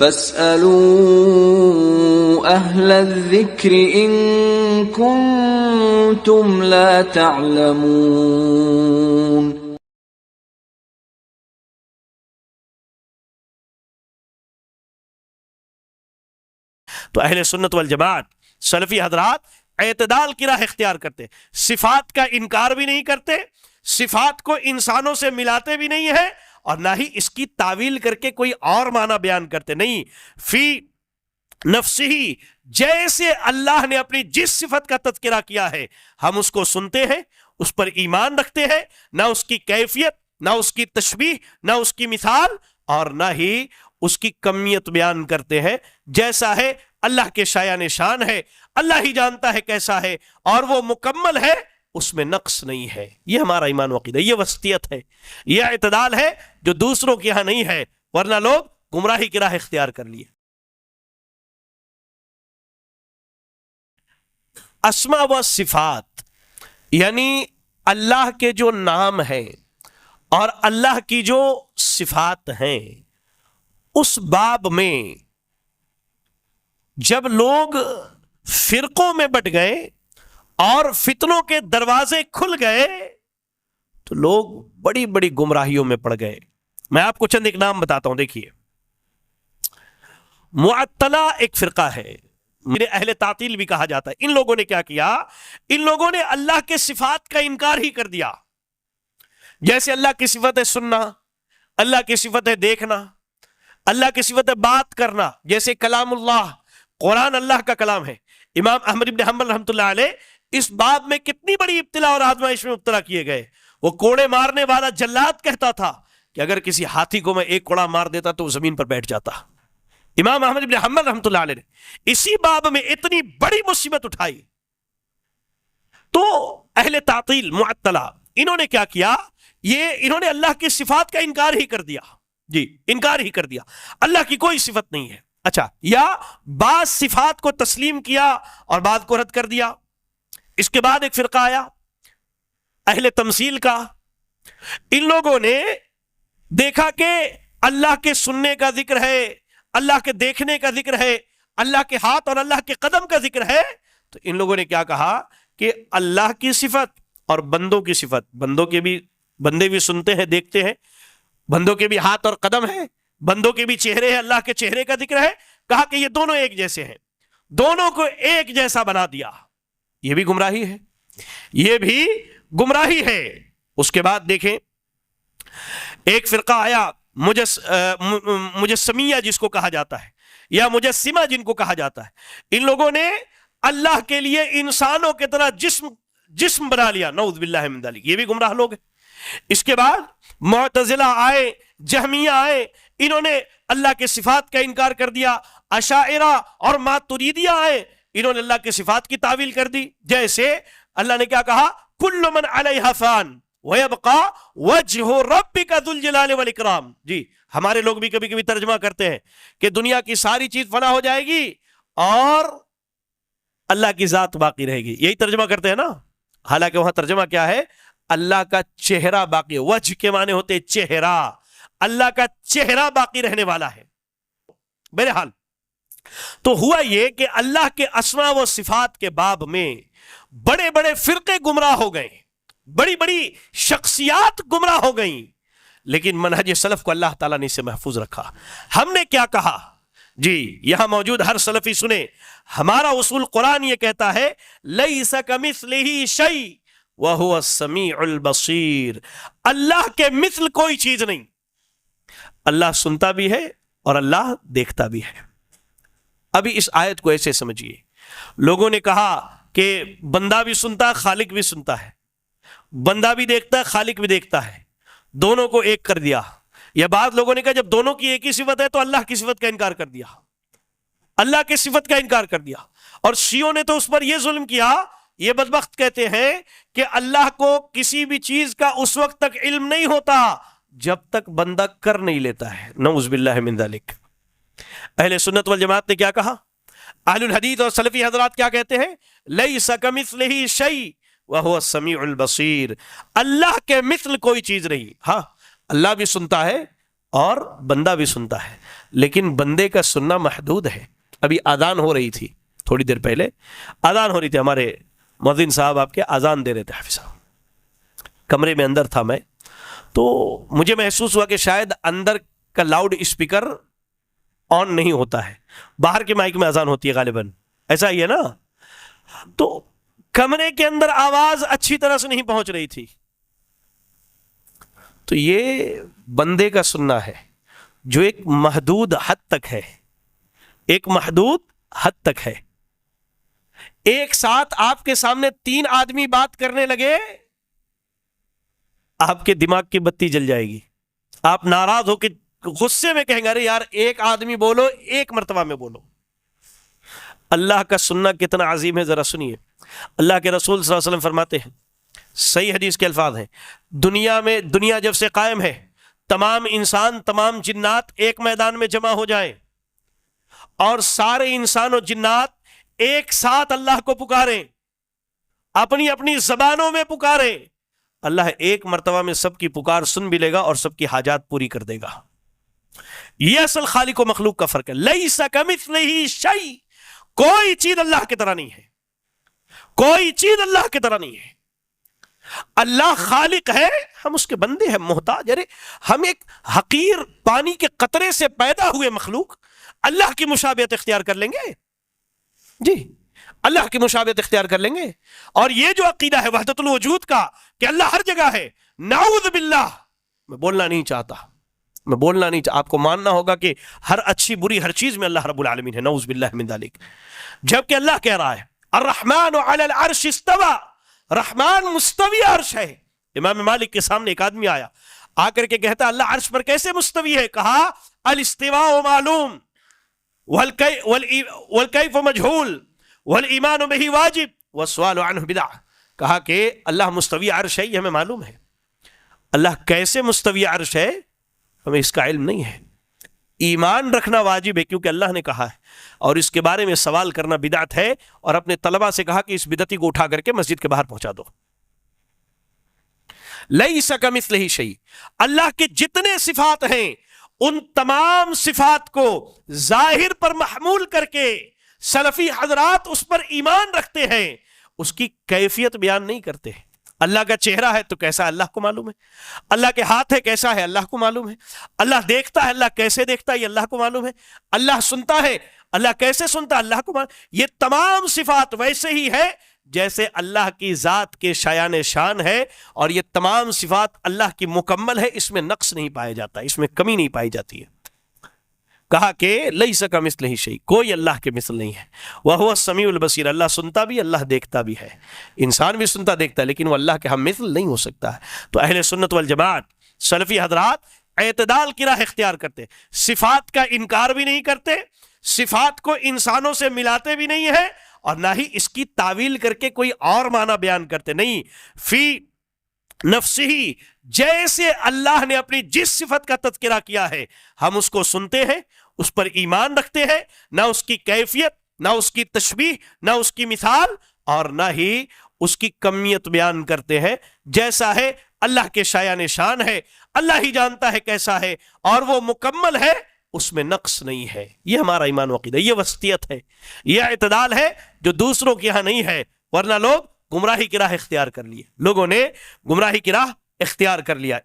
فاسألوا أهل الذكر إن كنتم لا تعلمون۔ تو اہل سنت والجماعت سلفی حضرات اعتدال کی راہ اختیار کرتے، صفات کا انکار بھی نہیں کرتے، صفات کو انسانوں سے ملاتے بھی نہیں ہے، اور نہ ہی اس کی تعویل کر کے کوئی اور معنی بیان کرتے نہیں۔ فی نفسہ، جیسے اللہ نے اپنی جس صفت کا تذکرہ کیا ہے ہم اس کو سنتے ہیں، اس پر ایمان رکھتے ہیں، نہ اس کی کیفیت، نہ اس کی تشبیہ، نہ اس کی مثال، اور نہ ہی اس کی کمیت بیان کرتے ہیں۔ جیسا ہے اللہ کے شایان شان ہے، اللہ ہی جانتا ہے کیسا ہے، اور وہ مکمل ہے، اس میں نقص نہیں ہے۔ یہ ہمارا ایمان و عقیدہ، یہ وسطیت ہے، یہ اعتدال ہے جو دوسروں کے یہاں نہیں ہے، ورنہ لوگ گمراہی کی راہ اختیار کر لیے۔ اسماء و صفات یعنی اللہ کے جو نام ہیں اور اللہ کی جو صفات ہیں، اس باب میں جب لوگ فرقوں میں بٹ گئے اور فتنوں کے دروازے کھل گئے تو لوگ بڑی بڑی گمراہیوں میں پڑ گئے۔ میں آپ کو چند ایک نام بتاتا ہوں، دیکھیے۔ معطلہ ایک فرقہ ہے، میرے اہل تعطیل بھی کہا جاتا ہے۔ ان لوگوں نے کیا کیا؟ ان لوگوں نے اللہ کے صفات کا انکار ہی کر دیا۔ جیسے اللہ کی صفت ہے سننا، اللہ کی صفت ہے دیکھنا، اللہ کی صفت ہے بات کرنا، جیسے کلام اللہ، قرآن اللہ کا کلام ہے۔ امام احمد بن حنبل رحمۃ اللہ علیہ اس باب میں کتنی بڑی ابتلا اور آزمائش میں مبتلا کیے گئے۔ وہ کوڑے مارنے والا جلاد کہتا تھا کہ اگر کسی ہاتھی کو میں ایک کوڑا مار دیتا تو وہ زمین پر بیٹھ جاتا۔ امام احمد بن حنبل رحمۃ اللہ علیہ نے اسی باب میں اتنی بڑی مصیبت اٹھائی۔ تو اہل تعطیل معطلہ انہوں نے کیا کیا؟ انہوں نے اللہ کی صفات کا انکار ہی کر دیا، جی انکار ہی کر دیا، اللہ کی کوئی صفت نہیں ہے۔ اچھا، یا بعض صفات کو تسلیم کیا اور بعض کو رد کر دیا۔ اس کے بعد ایک فرقہ آیا اہل تمثیل کا۔ ان لوگوں نے دیکھا کہ اللہ کے سننے کا ذکر ہے، اللہ کے دیکھنے کا ذکر ہے، اللہ کے ہاتھ اور اللہ کے قدم کا ذکر ہے، تو ان لوگوں نے کیا کہا کہ اللہ کی صفت اور بندوں کی صفت، بندے بھی سنتے ہیں دیکھتے ہیں، بندوں کے بھی ہاتھ اور قدم ہے، بندوں کے بھی چہرے ہیں، اللہ کے چہرے کا ذکر ہے، کہا کہ یہ دونوں ایک جیسے ہیں، دونوں کو ایک جیسا بنا دیا۔ یہ بھی گمراہی ہے، یہ بھی گمراہی ہے۔ اس کے بعد دیکھیں ایک فرقہ آیا مجسمیہ جس کو کہا جاتا ہے، یا مجسمہ جن کو کہا جاتا ہے۔ ان لوگوں نے اللہ کے لیے انسانوں کی طرح جسم بنا لیا، نعوذ باللہ من ذلک۔ یہ بھی گمراہ لوگ ہیں۔ اس کے بعد معتزلہ آئے، جہمیہ آئے، انہوں نے اللہ کے صفات کا انکار کر دیا۔ اشاعرہ اور ماتریدیہ آئے، انہوں نے اللہ کے صفات کی تعویل کر دی۔ جیسے اللہ نے کیا کہا، کل من علیہا فان وَيَبْقَى وَجْهُ رَبِّكَ ذُو الْجَلَالِ وَالْإِكْرَامِ۔ جی ہمارے لوگ بھی کبھی کبھی ترجمہ کرتے ہیں کہ دنیا کی ساری چیز فنا ہو جائے گی اور اللہ کی ذات باقی رہے گی، یہی ترجمہ کرتے ہیں نا۔ حالانکہ وہاں ترجمہ کیا ہے، اللہ کا چہرہ باقی، وجہ کے معنی ہوتے چہرہ، اللہ کا چہرہ باقی رہنے والا ہے۔ بہرحال تو ہوا یہ کہ اللہ کے اسماء و صفات کے باب میں بڑے بڑے فرقے گمراہ ہو گئے، بڑی بڑی شخصیات گمراہ ہو گئیں، لیکن منہج سلف کو اللہ تعالیٰ نے اسے محفوظ رکھا۔ ہم نے کیا کہا؟ جی یہاں موجود ہر سلفی سنے، ہمارا اصول قرآن یہ کہتا ہے لیس کمثلہ شیء وہو السمیع البصیر، اللہ کے مثل کوئی چیز نہیں۔ اللہ سنتا بھی ہے اور اللہ دیکھتا بھی ہے۔ ابھی اس آیت کو ایسے سمجھیے، لوگوں نے کہا کہ بندہ بھی سنتا ہے، خالق بھی سنتا ہے، بندہ بھی دیکھتا ہے، خالق بھی دیکھتا ہے، دونوں کو ایک کر دیا۔ یا بعض لوگوں نے کہا جب دونوں کی ایک ہی صفت ہے تو اللہ کی صفت کا انکار کر دیا، اللہ کی صفت کا انکار کر دیا۔ اور شیعوں نے تو اس پر یہ ظلم کیا، یہ بدبخت کہتے ہیں کہ اللہ کو کسی بھی چیز کا اس وقت تک علم نہیں ہوتا جب تک بندہ کر نہیں لیتا ہے، نعوذ باللہ من ذلک۔ اہل سنت والجماعت نے کیا کہا؟ اہل الحدیث اور سلفی حضرات کیا کہتے ہیں؟ لیس کمثلہ شیء وہو السمیع البصیر، اللہ کے مثل کوئی چیز نہیں۔ ہاں اللہ بھی سنتا ہے اور بندہ بھی سنتا ہے، لیکن بندے کا سننا محدود ہے۔ ابھی اذان ہو رہی تھی، تھوڑی دیر پہلے اذان ہو رہی تھی، ہمارے مؤذن صاحب آپ کے اذان دے رہے تھے، حافظ صاحب، کمرے میں اندر تھا میں، تو مجھے محسوس ہوا کہ شاید اندر کا لاؤڈ اسپیکر آن نہیں ہوتا ہے، باہر کے مائک میں اذان ہوتی ہے غالباً، ایسا ہی ہے نا؟ تو کمرے کے اندر آواز اچھی طرح سے نہیں پہنچ رہی تھی، تو یہ بندے کا سننا ہے جو ایک محدود حد تک ہے، ایک محدود حد تک ہے۔ ایک ساتھ آپ کے سامنے 3 آدمی بات کرنے لگے، آپ کے دماغ کی بتی جل جائے گی، آپ ناراض ہو کے غصے میں کہیں گے ارے یار ایک آدمی بولو، ایک مرتبہ میں بولو۔ اللہ کا سننا کتنا عظیم ہے، ذرا سنیے۔ اللہ کے رسول صلی اللہ علیہ وسلم فرماتے ہیں، صحیح حدیث کے الفاظ ہیں، دنیا جب سے قائم ہے، تمام انسان، تمام جنات ایک میدان میں جمع ہو جائیں اور سارے انسان و جنات ایک ساتھ اللہ کو پکاریں، اپنی اپنی زبانوں میں پکاریں، اللہ ایک مرتبہ میں سب کی پکار سن بھی لے گا اور سب کی حاجات پوری کر دے گا۔ یہ اصل خالق و مخلوق کا فرق ہے۔ لیس کمثلہ شیء، کوئی چیز اللہ کی طرح نہیں ہے، کوئی چیز اللہ کی طرح نہیں ہے۔ اللہ خالق ہے، ہم اس کے بندے ہیں، محتاج۔ ارے ہم ایک حقیر پانی کے قطرے سے پیدا ہوئے مخلوق اللہ کی مشابہت اختیار کر لیں گے؟ جی، اللہ کی مشابہت اختیار کر لیں گے؟ اور یہ جو عقیدہ ہے وحدت الوجود کا کہ اللہ ہر جگہ ہے، نعوذ باللہ، میں بولنا نہیں چاہتا، آپ کو ماننا ہوگا کہ ہر اچھی بری ہر چیز میں اللہ رب العالمین ہے، نعوذ باللہ من ذالک۔ جبکہ اللہ کہہ رہا ہے الرحمن علی العرش استوى، رحمان مستوی عرش ہے۔ امام مالک کے سامنے ایک آدمی آیا، آ کر کے کہتا اللہ عرش پر کیسے مستوی ہے؟ کہا الاستواء معلوم والکیف مجہول والایمان بہ واجب والسؤال عنہ بدعہ۔ کہا کہ اللہ مستوی عرش ہے، یہ ہمیں معلوم ہے، اللہ کیسے مستوی عرش ہے ہمیں اس کا علم نہیں ہے، ایمان رکھنا واجب ہے کیونکہ اللہ نے کہا ہے، اور اس کے بارے میں سوال کرنا بدعت ہے، اور اپنے طلبہ سے کہا کہ اس بدعتی کو اٹھا کر کے مسجد کے باہر پہنچا دو۔ لیس کمثلہ شیء، اللہ کے جتنے صفات ہیں ان تمام صفات کو ظاہر پر محمول کر کے سلفی حضرات اس پر ایمان رکھتے ہیں، اس کی کیفیت بیان نہیں کرتے۔ اللہ کا چہرہ ہے تو کیسا اللہ کو معلوم ہے، اللہ کے ہاتھ ہے کیسا ہے اللہ کو معلوم ہے، اللہ دیکھتا ہے اللہ کیسے دیکھتا ہے یہ اللہ کو معلوم ہے، اللہ سنتا ہے اللہ کیسے سنتا ہے اللہ کو معلوم۔ یہ تمام صفات ویسے ہی ہے جیسے اللہ کی ذات کے شایان شان ہے، اور یہ تمام صفات اللہ کی مکمل ہے، اس میں نقص نہیں پایا جاتا، اس میں کمی نہیں پائی جاتی ہے۔ کہا کہ لیس کمثلہ شیء، کوئی اللہ کے مثل نہیں ہے، وہو السمیع البصیر، اللہ سنتا بھی اللہ دیکھتا بھی ہے، انسان بھی سنتا دیکھتا ہے لیکن وہ اللہ کے ہم مثل نہیں ہو سکتا ہے۔ تو اہل سنت والجماعت سلفی حضرات اعتدال کی راہ اختیار کرتے، صفات کا انکار بھی نہیں کرتے، صفات کو انسانوں سے ملاتے بھی نہیں ہیں، اور نہ ہی اس کی تعویل کر کے کوئی اور معنی بیان کرتے نہیں۔ فی نفسہ، جیسے اللہ نے اپنی جس صفت کا تذکرہ کیا ہے ہم اس کو سنتے ہیں، اس پر ایمان رکھتے ہیں، نہ اس کی کیفیت، نہ اس کی تشبیہ، نہ اس کی مثال، اور نہ ہی اس کی کمیت بیان کرتے ہیں۔ جیسا ہے اللہ کے شایان شان ہے، اللہ ہی جانتا ہے کیسا ہے، اور وہ مکمل ہے، اس میں نقص نہیں ہے۔ یہ ہمارا ایمان و عقیدہ، یہ وسطیت ہے، یہ اعتدال ہے جو دوسروں کے یہاں نہیں ہے، ورنہ لوگ گمراہی کی راہ اختیار کر لیے، لوگوں نے گمراہی کی راہ اختیار کر لیا۔